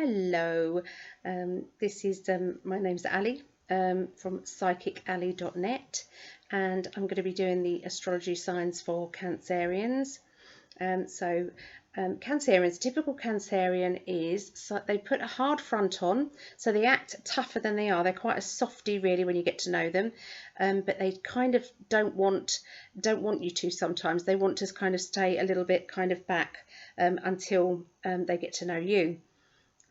Hello, this is my name's Ali from psychically.net, and I'm going to be doing the astrology signs for Cancerians. Cancerians, typical Cancerian is they put a hard front on, so they act tougher than they are. They're quite a softie really when you get to know them, but they kind of don't want you to. Sometimes they want to kind of stay a little bit kind of back until they get to know you.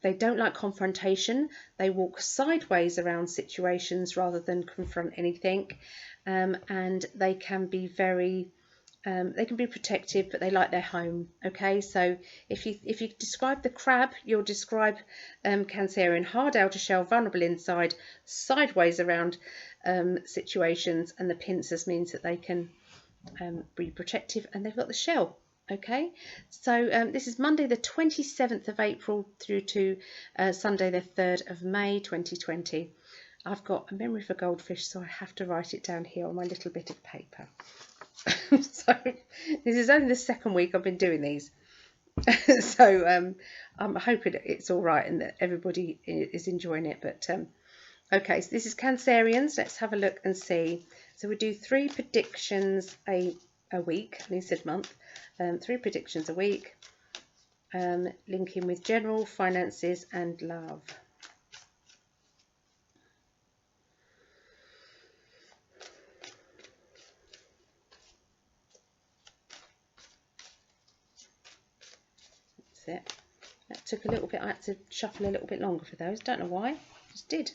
They don't like confrontation. They walk sideways around situations rather than confront anything, and they can be protective, but they like their home. Okay, so if you describe the crab, you'll describe Cancerian: hard outer shell, vulnerable inside, sideways around situations, and the pincers means that they can be protective, and they've got the shell. Okay, so this is Monday the 27th of April through to Sunday the 3rd of May 2020. I've got a memory for goldfish, so I have to write it down here on my little bit of paper. So this is only the second week I've been doing these. So I'm hoping it's all right and that everybody is enjoying it. But okay, so this is Cancerians. Let's have a look and see. So we do 3 predictions a week. I said month. 3 predictions a week, linking with general, finances and love. That's it. That took a little bit. I had to shuffle a little bit longer for those. Don't know why. Just did.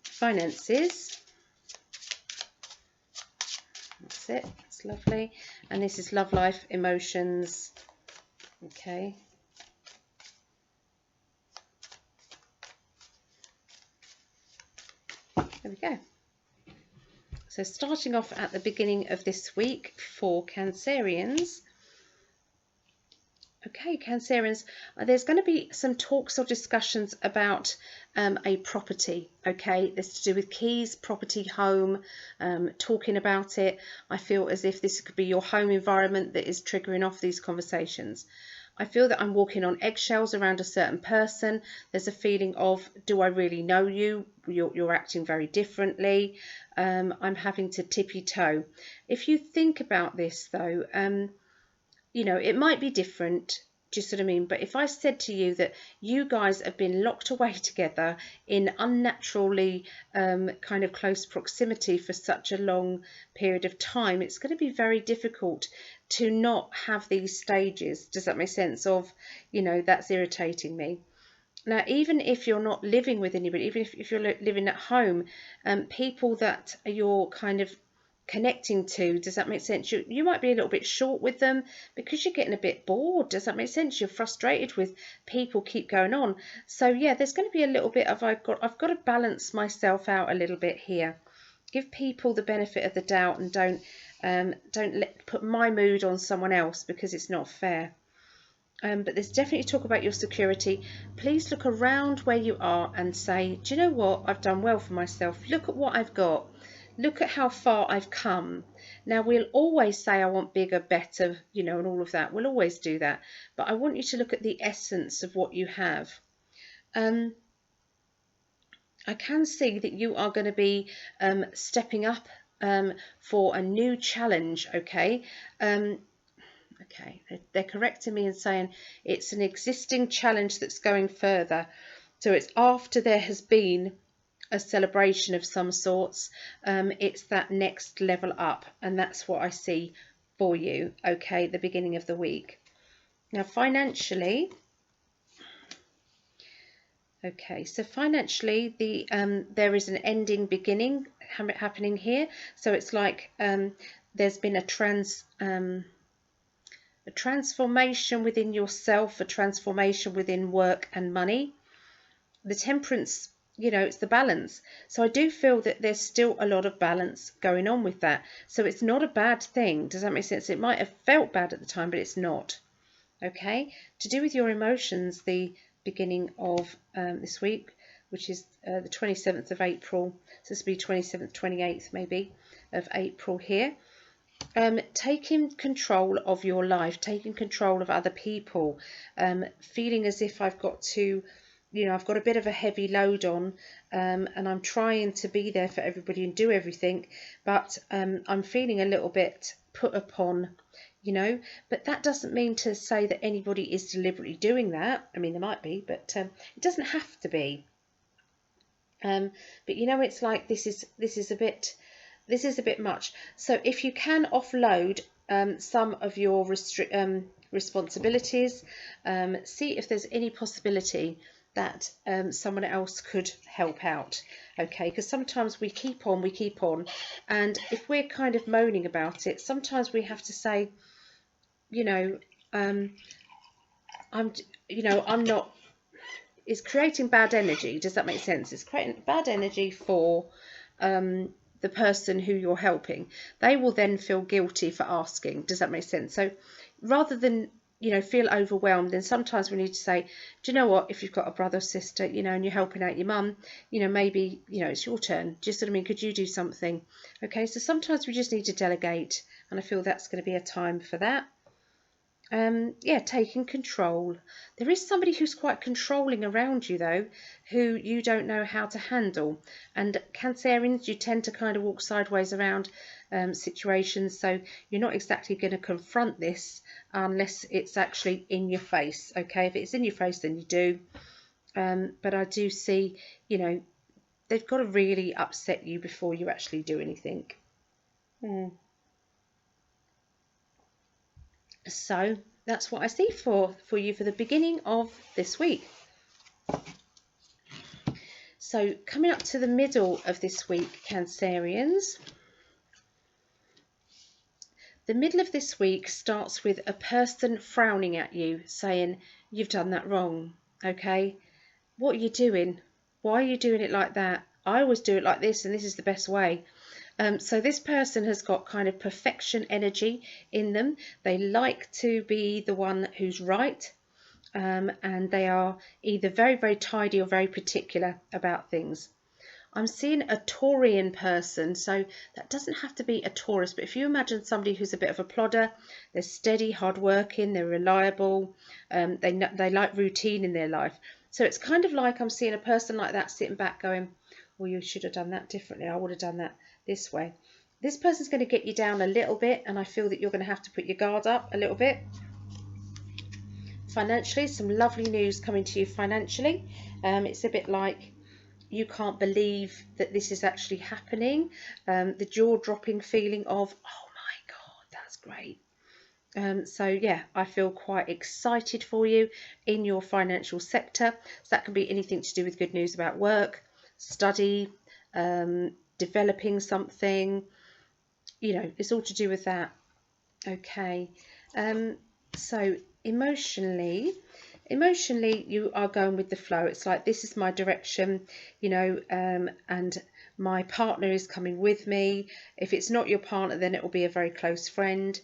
Finances. That's it. It's lovely. And this is love life, emotions. Okay. There we go. So starting off at the beginning of this week for Cancerians. Okay, Cancerians, there's going to be some talks or discussions about a property. Okay, it's to do with keys, property, home, talking about it. I feel as if this could be your home environment that is triggering off these conversations. I feel that I'm walking on eggshells around a certain person. There's a feeling of, do I really know you? You're acting very differently. I'm having to tippy toe. If you think about this though, you know, it might be different, do you see what I mean? But if I said to you that you guys have been locked away together in unnaturally kind of close proximity for such a long period of time, it's going to be very difficult to not have these stages. Does that make sense? Of, you know, that's irritating me. Now, even if you're not living with anybody, even if you're living at home, people that you're kind of connecting to, does that make sense? You might be a little bit short with them because you're getting a bit bored. Does that make sense? You're frustrated with people keep going on. So yeah, there's going to be a little bit of I've got to balance myself out a little bit here. Give people the benefit of the doubt and don't put my mood on someone else, because it's not fair. But there's definitely talk about your security. Please look around where you are and say, do you know what? I've done well for myself. Look at what I've got. Look at how far I've come. Now, we'll always say I want bigger, better, you know, and all of that. We'll always do that. But I want you to look at the essence of what you have. I can see that you are going to be stepping up for a new challenge, okay? Okay, they're correcting me and saying it's an existing challenge that's going further. So it's after there has been a celebration of some sorts. It's that next level up, and that's what I see for you, okay, the beginning of the week. Now, financially, okay, so financially, there is an ending beginning happening here. So it's like there's been a transformation within yourself, a transformation within work and money. The Temperance, you know, it's the balance. So I do feel that there's still a lot of balance going on with that. So it's not a bad thing. Does that make sense? It might have felt bad at the time, but it's not. Okay. To do with your emotions, the beginning of this week, which is the 27th of April. So this will be 27th, 28th maybe of April here. Taking control of your life, taking control of other people, feeling as if I've got to, I've got a bit of a heavy load on, and I'm trying to be there for everybody and do everything, but I'm feeling a little bit put upon, but that doesn't mean to say that anybody is deliberately doing that. I mean, there might be, but it doesn't have to be. But it's like this is a bit much. So if you can offload some of your responsibilities, see if there's any possibility that someone else could help out. Okay, because sometimes we keep on, and if we're kind of moaning about it, sometimes we have to say, I'm not. It's creating bad energy. Does that make sense? It's creating bad energy for the person who you're helping. They will then feel guilty for asking. Does that make sense? So rather than feel overwhelmed, then sometimes we need to say, do you know what, if you've got a brother or sister, and you're helping out your mum, maybe it's your turn. Just what I mean, could you do something? Okay, so sometimes we just need to delegate, and I feel that's going to be a time for that. Taking control. There is somebody who's quite controlling around you, though, who you don't know how to handle. And Cancerians, you tend to kind of walk sideways around situations, so you're not exactly going to confront this unless it's actually in your face. Okay, if it's in your face, then you do. But I do see, they've got to really upset you before you actually do anything. So that's what I see for you for the beginning of this week. So coming up to the middle of this week, Cancerians, the middle of this week starts with a person frowning at you, saying, you've done that wrong. Okay, what are you doing? Why are you doing it like that? I always do it like this, and this is the best way. So this person has got kind of perfection energy in them. They like to be the one who's right, and they are either very, very tidy or very particular about things. I'm seeing a Taurian person, so that doesn't have to be a Taurus, but if you imagine somebody who's a bit of a plodder, they're steady, hardworking, they're reliable, they like routine in their life. So it's kind of like I'm seeing a person like that sitting back going, well, you should have done that differently. I would have done that this way. This person's going to get you down a little bit, and I feel that you're going to have to put your guard up a little bit. Financially, some lovely news coming to you financially. It's a bit like you can't believe that this is actually happening. The jaw-dropping feeling of, oh my God, that's great. So yeah, I feel quite excited for you in your financial sector. So that can be anything to do with good news about work, study, developing something. It's all to do with that. Okay. So emotionally you are going with the flow. It's like, this is my direction, and my partner is coming with me. If it's not your partner, then it will be a very close friend,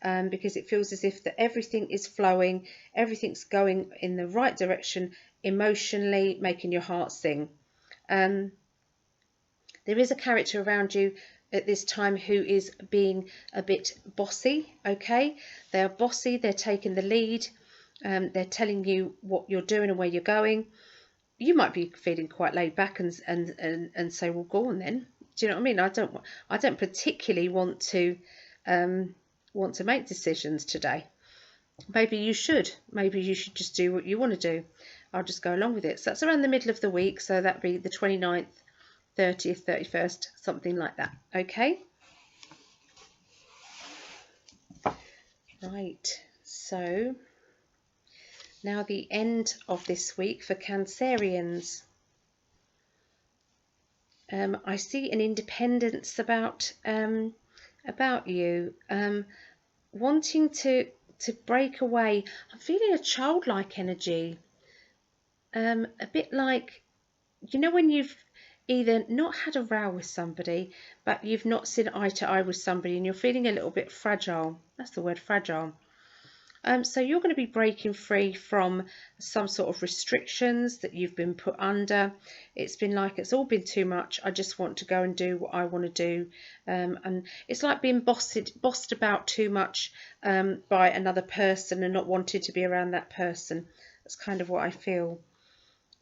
because it feels as if that everything is flowing, everything's going in the right direction emotionally, making your heart sing. There is a character around you at this time who is being a bit bossy. Okay, they are bossy, they're taking the lead, they're telling you what you're doing and where you're going. You might be feeling quite laid back and say, well, go on then. Do you know what I mean? I don't particularly want to make decisions today. Maybe you should just do what you want to do. I'll just go along with it. So that's around the middle of the week, so that'd be the 29th, 30th, 31st, something like that. Okay, right, so now the end of this week for Cancerians. I see an independence about you, wanting to break away. I'm feeling a childlike energy, a bit like, when you've either not had a row with somebody, but you've not seen eye to eye with somebody, and you're feeling a little bit fragile. That's the word, fragile. So you're going to be breaking free from some sort of restrictions that you've been put under. It's been like it's all been too much. I just want to go and do what I want to do. And it's like being bossed about too much by another person and not wanting to be around that person. That's kind of what I feel.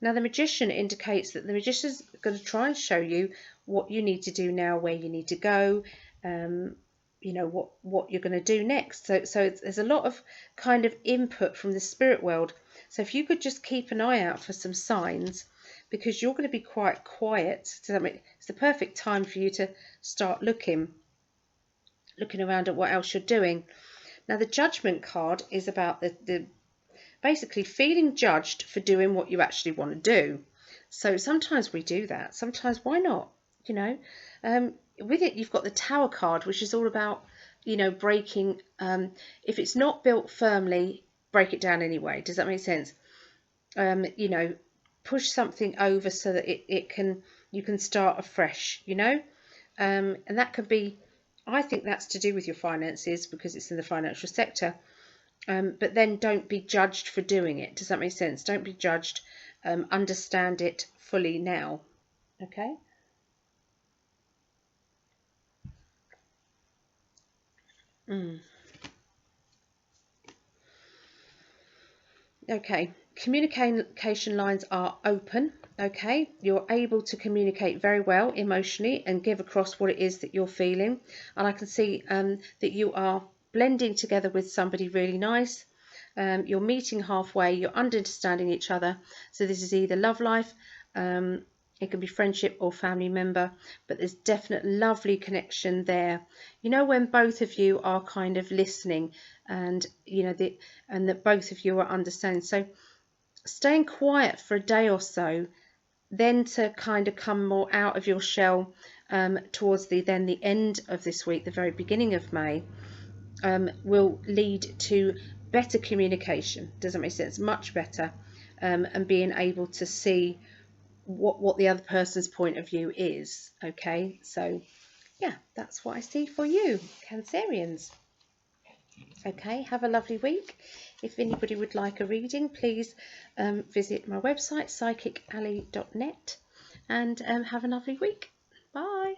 Now, the Magician indicates that the Magician's going to try and show you what you need to do now, where you need to go, you know, what you're going to do next. So there's a lot of kind of input from the spirit world. So if you could just keep an eye out for some signs, because you're going to be quite quiet. So that means it's the perfect time for you to start looking around at what else you're doing. Now, the Judgment card is about the basically feeling judged for doing what you actually want to do. So sometimes we do that. Sometimes why not? You know, with it you've got the Tower card, which is all about, you know, breaking. If it's not built firmly, break it down anyway. Does that make sense? You know, push something over so that you can start afresh. You know, and that could be. I think that's to do with your finances because it's in the financial sector. But then don't be judged for doing it. Does that make sense? Don't be judged. Understand it fully now. Okay? Okay. Communication lines are open. Okay? You're able to communicate very well emotionally and give across what it is that you're feeling. And I can see that you are blending together with somebody really nice. You're meeting halfway, you're understanding each other. So this is either love life, it can be friendship or family member, but there's definite lovely connection there. You know, when both of you are kind of listening and, you know, and that both of you are understanding. So staying quiet for a day or so, then to kind of come more out of your shell towards the end of this week, the very beginning of May, will lead to better communication. Does that make sense? Much better, and being able to see what the other person's point of view is. Okay, so yeah, that's what I see for you, Cancerians. Okay, have a lovely week. If anybody would like a reading, please visit my website, psychically.net, and have a lovely week. Bye.